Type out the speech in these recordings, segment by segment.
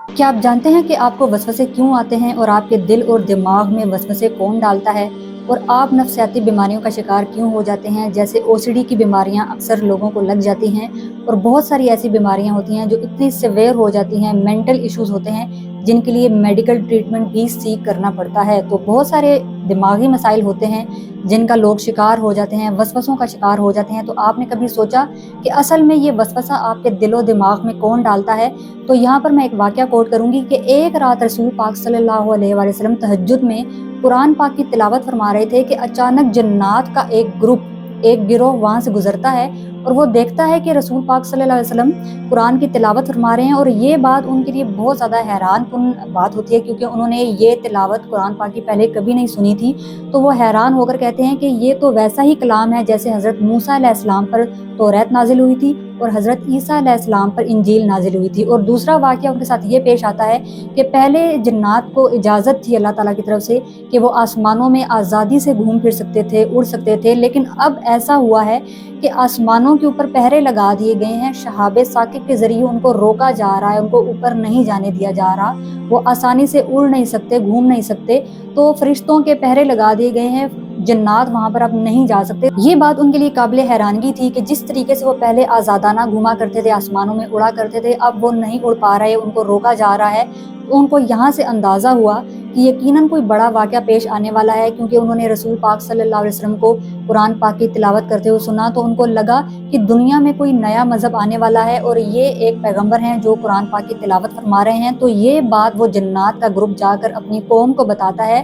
क्या आप जानते हैं कि आपको वसवसे क्यों आते हैं और आपके दिल और दिमाग में वसवसे कौन डालता है, और आप नफ्सियाती बीमारियों का शिकार क्यों हो जाते हैं? जैसे ओसीडी की बीमारियां अक्सर लोगों को लग जाती हैं, और बहुत सारी ऐसी बीमारियां होती हैं जो इतनी सिवियर हो जाती हैं, मेंटल इश्यूज होते हैं जिनके लिए मेडिकल ट्रीटमेंट भी सीख करना पड़ता है। तो बहुत सारे दिमागी मसाइल होते हैं जिनका लोग शिकार हो जाते हैं, वसवसों का शिकार हो जाते हैं। तो आपने कभी सोचा कि असल में ये वसवसा आपके दिलो दिमाग में कौन डालता है? तो यहाँ पर मैं एक वाक़या कोट करूंगी कि एक रात रसूल पाक सल्लल्लाहु अलैहि वसल्लम तहज्जुद में कुरान पाक की तिलावत फरमा रहे थे कि अचानक जन्नात का एक गिरोह वहां से गुजरता है, और वो देखता है कि रसूल पाक सल्लल्लाहु अलैहि वसल्लम कुरान की तिलावत फरमा रहे हैं। और ये बात उनके लिए बहुत ज़्यादा हैरान कुन बात होती है, क्योंकि उन्होंने ये तिलावत कुरान पाक की पहले कभी नहीं सुनी थी। तो वो हैरान होकर कहते हैं कि ये तो वैसा ही कलाम है जैसे हज़रत मूसा अलैहिस्सलाम पर तौरात नाजिल हुई थी और हज़रत ईसा अलैहिस्सलाम पर इंजील नाजिल हुई थी। और दूसरा वाक़या उनके साथ ये पेश आता है कि पहले जिन्नात को इजाज़त थी अल्लाह ताला की तरफ से कि वो आसमानों में आज़ादी से घूम फिर सकते थे, उड़ सकते थे, लेकिन अब ऐसा हुआ है कि आसमानों के ऊपर पहरे लगा दिए गए हैं। शहाबे साकिब के ज़रिए उनको रोका जा रहा है, उनको ऊपर नहीं जाने दिया जा रहा, वो आसानी से उड़ नहीं सकते, घूम नहीं सकते। तो फरिश्तों के पहरे लगा दिए गए हैं, जन्नात वहाँ पर अब नहीं जा सकते। ये बात उनके लिए काबिल हैरानगी थी कि जिस तरीके से वो पहले आज़ादाना घूमा करते थे, आसमानों में उड़ा करते थे, अब वो नहीं उड़ पा रहे, उनको रोका जा रहा है। तो उनको यहाँ से अंदाज़ा हुआ कि यकीनन कोई बड़ा वाक़या पेश आने वाला है, क्योंकि उन्होंने रसूल पाक सल्लल्लाहु अलैहि वसल्लम को कुरान पाक की तिलावत करते हुए सुना। तो उनको लगा कि दुनिया में कोई नया मज़हब आने वाला है और ये एक पैगंबर हैं जो कुरान पाक की तिलावत फरमा रहे हैं। तो ये बात वो जन्नात का ग्रुप जाकर अपनी कौम को बताता है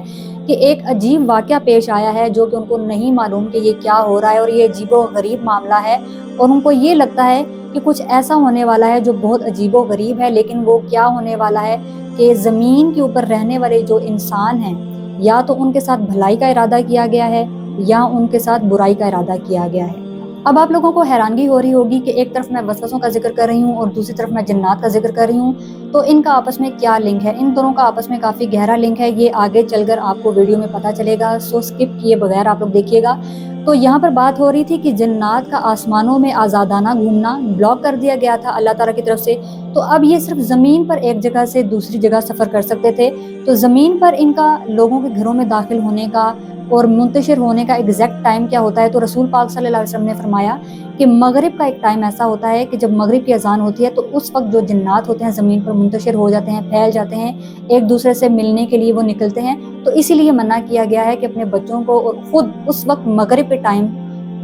कि एक अजीब वाक़या पेश आया है जो कि उनको नहीं मालूम कि ये क्या हो रहा है, और ये अजीबो गरीब मामला है। और उनको ये लगता है कि कुछ ऐसा होने वाला है जो बहुत अजीबो गरीब है, लेकिन वो क्या होने वाला है कि ज़मीन के ऊपर रहने वाले जो इंसान हैं, या तो उनके साथ भलाई का इरादा किया गया है या उनके साथ बुराई का इरादा किया गया है। अब आप लोगों को हैरानगी हो रही होगी कि एक तरफ मैं वसवसों का जिक्र कर रही हूँ और दूसरी तरफ मैं जन्नात का जिक्र कर रही हूँ, तो इनका आपस में क्या लिंक है? इन दोनों का आपस में काफ़ी गहरा लिंक है। ये आगे चलकर आपको वीडियो में पता चलेगा, सो स्किप किए बगैर आप लोग देखिएगा। तो यहाँ पर बात हो रही थी कि जन्नात का आसमानों में आज़ादाना घूमना ब्लॉक कर दिया गया था अल्लाह ताला की तरफ से। तो अब ये सिर्फ ज़मीन पर एक जगह से दूसरी जगह सफ़र कर सकते थे। तो ज़मीन पर इनका लोगों के घरों में दाखिल होने का और मुंतशिर होने का एग्जैक्ट टाइम क्या होता है? तो रसूल पाक सल्लल्लाहु अलैहि वसल्लम ने फरमाया कि मगरिब का एक टाइम ऐसा होता है कि जब मगरिब की अजान होती है तो उस वक्त जो जिन्नात होते हैं ज़मीन पर मुंतशिर हो जाते हैं, फैल जाते हैं, एक दूसरे से मिलने के लिए वो निकलते हैं। तो इसीलिए मना किया गया है कि अपने बच्चों को और खुद उस वक्त मगरिब के टाइम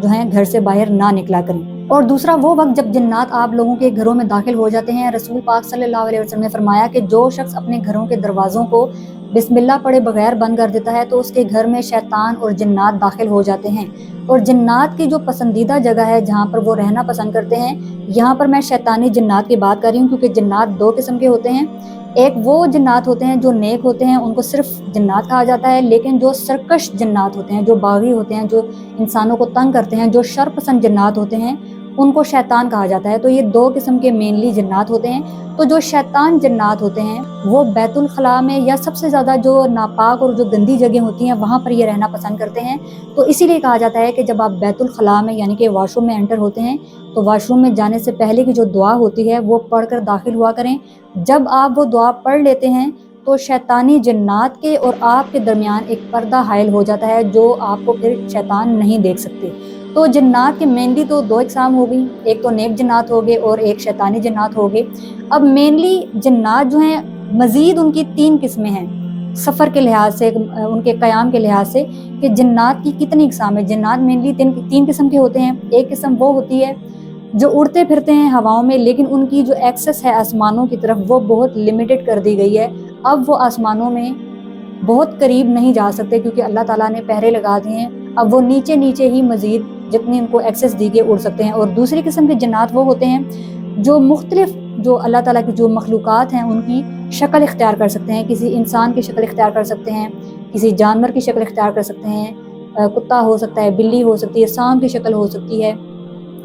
जो है घर से बाहर ना निकला करें। और दूसरा वो वक्त जब जिन्नात आप लोगों के घरों में दाखिल हो जाते हैं, रसूल पाक सल्लल्लाहु अलैहि वसल्लम ने फरमाया कि जो शख्स अपने घरों के दरवाज़ों को बिस्मिल्लाह पढ़े बगैर बंद कर देता है तो उसके घर में शैतान और जिन्नात दाखिल हो जाते हैं। और जिन्नात की जो पसंदीदा जगह है जहाँ पर वो रहना पसंद करते हैं, यहाँ पर मैं शैतानी जिन्नात की बात कर रही हूँ, क्योंकि जिन्नात दो किस्म के होते हैं। एक वो जिन्नात होते हैं जो नेक होते हैं, उनको सिर्फ जिन्नात कहा जाता है, लेकिन जो सरकश जिन्नात होते हैं, जो बागी होते हैं, जो इंसानों को तंग करते हैं, जो शर पसंद जिन्नात होते हैं, उनको शैतान कहा जाता है। तो ये दो किस्म के मेनली जिन्नात होते हैं। तो जो शैतान जिन्नात होते हैं वो बैतुल खला में, या सबसे ज़्यादा जो नापाक और जो गंदी जगह होती हैं वहाँ पर ये रहना पसंद करते हैं। तो इसीलिए कहा जाता है कि जब आप बैतुल खला में यानी कि वॉशरूम में एंटर होते हैं तो वॉशरूम में जाने से पहले की जो दुआ होती है वो पढ़कर दाखिल हुआ करें। जब आप वो दुआ पढ़ लेते हैं तो शैतानी जिन्नात के और आपके दरमियान एक पर्दा हाइल हो जाता है, जो आपको फिर शैतान नहीं देख सकते। तो जिन्नात के मेनली तो दो इकसाम हो गई, एक तो नेक जिन्नात हो गए और एक शैतानी जिन्नात हो गए। अब मेनली जिन्नात जो हैं मज़ीद उनकी तीन किस्में हैं सफ़र के लिहाज से, उनके क़याम के लिहाज से, कि जिन्नात की कितनी इकसाम है। जिन्नात मेनली तीन किस्म के होते हैं। एक किस्म वो होती है जो उड़ते फिरते हैं हवाओं में, लेकिन उनकी जो एक्सेस है आसमानों की तरफ वो बहुत लिमिटेड कर दी गई है। अब वो आसमानों में बहुत करीब नहीं जा सकते क्योंकि अल्लाह ताला ने पहरे लगा दिए हैं। अब वो नीचे नीचे ही मज़ीद जितनी उनको एक्सेस दी गई उड़ सकते हैं। और दूसरी किस्म के जिन्नात वो होते हैं जो मुख्तलिफ, जो अल्लाह ताला की जो मखलूक़ात हैं उनकी शक्ल इख्तियार कर सकते हैं। किसी इंसान की शक्ल इख्तियार कर सकते हैं, किसी जानवर की शक्ल इख्तियार कर सकते हैं, कुत्ता हो सकता है, बिल्ली हो सकती है, सांप की शक्ल हो सकती है,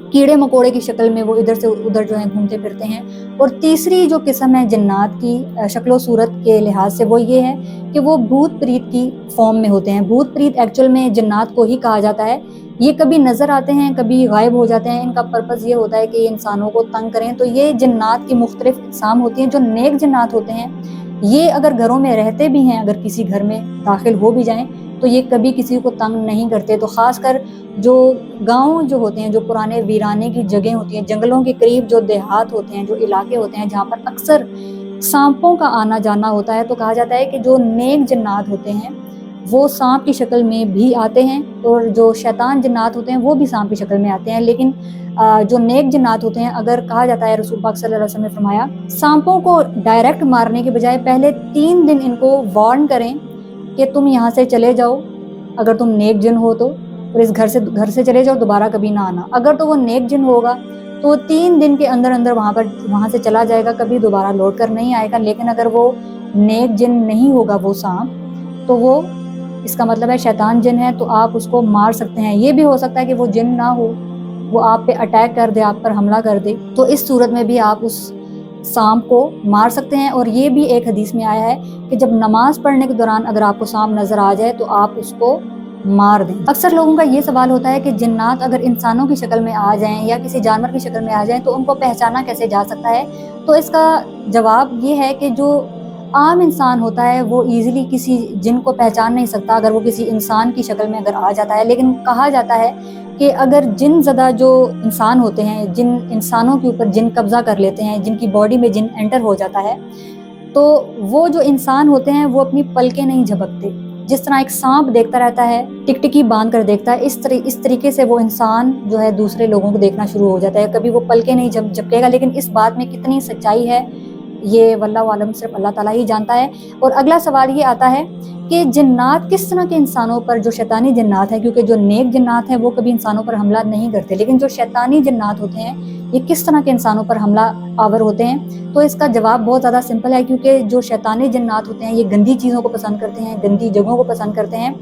कीड़े मकोड़े की शक्ल में वो इधर से उधर जो है घूमते फिरते हैं। और तीसरी जो किस्म है जिन्नात की शक्ल सूरत के लिहाज से, वो ये है कि वो भूत प्रीत की फॉर्म में होते हैं। भूत प्रीत एक्चुअल में जिन्नात को ही कहा जाता है। ये कभी नज़र आते हैं, कभी गायब हो जाते हैं। इनका पर्पज़ ये होता है कि ये इंसानों को तंग करें। तो ये जिन्नात की मुख्तलिफ इक़साम होती हैं। जो नेक जिन्नात होते हैं, ये अगर घरों में रहते भी हैं, अगर किसी घर में दाखिल हो भी जाएं, तो ये कभी किसी को तंग नहीं करते। तो ख़ासकर जो गांव जो होते हैं, जो पुराने वीराने की जगह होती हैं, जंगलों के करीब जो देहात होते हैं, जो इलाके होते हैं जहाँ पर अक्सर सांपों का आना जाना होता है, तो कहा जाता है कि जो नेक जिन्नात होते हैं वो सांप की शक्ल में भी आते हैं, और जो शैतान जिन्नात होते हैं वो भी सांप की शक्ल में आते हैं। लेकिन जो नेक जिन्नात होते हैं, अगर कहा जाता है, रसूल पाक सल्लल्लाहु अलैहि वसल्लम ने फरमाया, सांपों को डायरेक्ट मारने के बजाय पहले 3 दिन इनको वार्न करें कि तुम यहाँ से चले जाओ अगर तुम नेक जिन हो तो, और इस घर से चले जाओ, दोबारा कभी ना आना। अगर तो वो नेक जिन होगा तो 3 दिन के अंदर अंदर वहाँ से चला जाएगा, कभी दोबारा लौट कर नहीं आएगा। लेकिन अगर वो नेक जिन नहीं होगा वो सांप, तो वो इसका मतलब है शैतान जिन है, तो आप उसको मार सकते हैं। ये भी हो सकता है कि वो जिन ना हो, वो आप पे अटैक कर दे, आप पर हमला कर दे, तो इस सूरत में भी आप उस सांप को मार सकते हैं। और ये भी एक हदीस में आया है कि जब नमाज पढ़ने के दौरान अगर आपको सांप नजर आ जाए तो आप उसको मार दें। अक्सर लोगों का ये सवाल होता है कि जिन्नात अगर इंसानों की शक्ल में आ जाएं या किसी जानवर की शक्ल में आ जाएं तो उनको पहचाना कैसे जा सकता है। तो इसका जवाब ये है कि जो आम इंसान होता है वो इजीली किसी जिन को पहचान नहीं सकता अगर वो किसी इंसान की शक्ल में अगर आ जाता है। लेकिन कहा जाता है कि अगर जिन ज़दा जो इंसान होते हैं, जिन इंसानों के ऊपर जिन कब्जा कर लेते हैं, जिनकी बॉडी में जिन एंटर हो जाता है, तो वो जो इंसान होते हैं वो अपनी पलकें नहीं झपकते। जिस तरह एक सांप देखता रहता है, टिकटिकी बांध कर देखता है, इस तरीके से वो इंसान जो है दूसरे लोगों को देखना शुरू हो जाता है। कभी वो पलकें नहीं झपकेगा। लेकिन इस बात में कितनी सच्चाई है ये वल्लाहु आलम सिर्फ अल्लाह ताला ही जानता है। और अगला सवाल ये आता है कि जिन्नात किस तरह के इंसानों पर, जो शैतानी जिन्नात हैं, क्योंकि जो नेक जिन्नात हैं वो कभी इंसानों पर हमला नहीं करते, लेकिन जो शैतानी जिन्नात होते हैं ये किस तरह के इंसानों पर हमला आवर होते हैं। तो इसका जवाब बहुत ज़्यादा सिंपल है, क्योंकि जो शैतानी जिन्नात होते हैं ये गंदी चीज़ों को पसंद करते हैं, गंदी जगहों को पसंद करते हैं।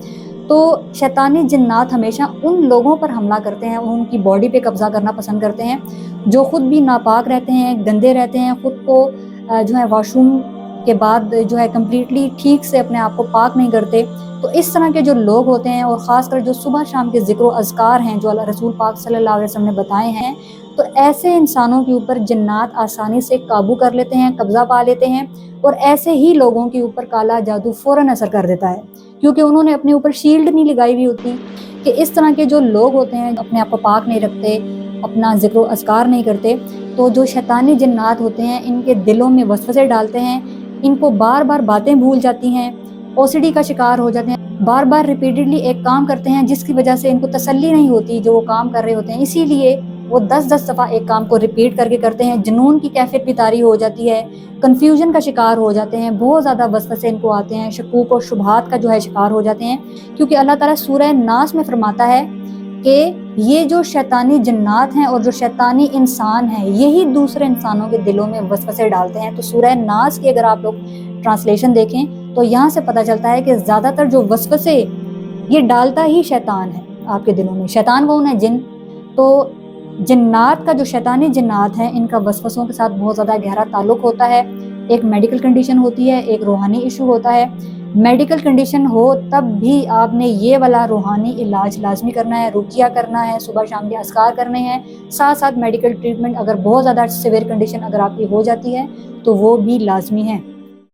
तो शैतानी जिन्नात हमेशा उन लोगों पर हमला करते हैं, उनकी बॉडी पे कब्जा करना पसंद करते हैं जो खुद भी नापाक रहते हैं, गंदे रहते हैं, खुद को जो है वॉशरूम के बाद जो है कम्प्लीटली ठीक से अपने आप को पाक नहीं करते। तो इस तरह के जो लोग होते हैं, और ख़ासकर जो सुबह शाम के ज़िक्र अज़कार हैं जो अल्लाह रसूल पाक सल्लल्लाहु अलैहि वसल्लम ने बताए हैं, तो ऐसे इंसानों के ऊपर जिन्नात आसानी से काबू कर लेते हैं, कब्ज़ा पा लेते हैं। और ऐसे ही लोगों के ऊपर काला जादू फ़ौरन असर कर देता है, क्योंकि उन्होंने अपने ऊपर शील्ड नहीं लगाई हुई होती। कि इस तरह के जो लोग होते हैं अपने आप को पाक नहीं रखते, अपना ज़िक्र अज़कार नहीं करते, तो जो शैतानी जिन्नात होते हैं इनके दिलों में वसवसे डालते हैं, इनको बार बार बातें भूल जाती हैं, ओसीडी का शिकार हो जाते हैं, बार बार रिपीटेडली एक काम करते हैं जिसकी वजह से इनको तसल्ली नहीं होती जो वो काम कर रहे होते हैं, इसीलिए वो 10-10 दफ़ा एक काम को रिपीट करके करते हैं। जुनून की कैफियत भी तारी हो जाती है, कन्फ्यूजन का शिकार हो जाते हैं, बहुत ज़्यादा वसवसे इनको आते हैं, शकूक और शुबहात का जो है शिकार हो जाते हैं। क्योंकि अल्लाह ताला सूरह नास में फरमाता है कि ये जो शैतानी जिन्नात हैं और जो शैतानी इंसान हैं यही दूसरे इंसानों के दिलों में वसवसे डालते हैं। तो सूरह नास की अगर आप लोग ट्रांसलेशन देखें तो यहाँ से पता चलता है कि ज़्यादातर जो वसवसे ये डालता ही शैतान है आपके दिलों में। शैतान कौन है? जिन। तो जिन्नात का जो शैतानी जिन्नात हैं इनका वसवसों के साथ बहुत ज़्यादा गहरा ताल्लुक़ होता है। एक मेडिकल कंडीशन होती है, एक रूहानी इशू होता है। मेडिकल कंडीशन हो तब भी आपने ये वाला रूहानी इलाज लाजमी करना है, रुकिया करना है, सुबह शाम के अस्कार करने हैं, साथ साथ मेडिकल ट्रीटमेंट अगर बहुत ज़्यादा सिवियर कंडीशन अगर आपकी हो जाती है तो वो भी लाजमी है।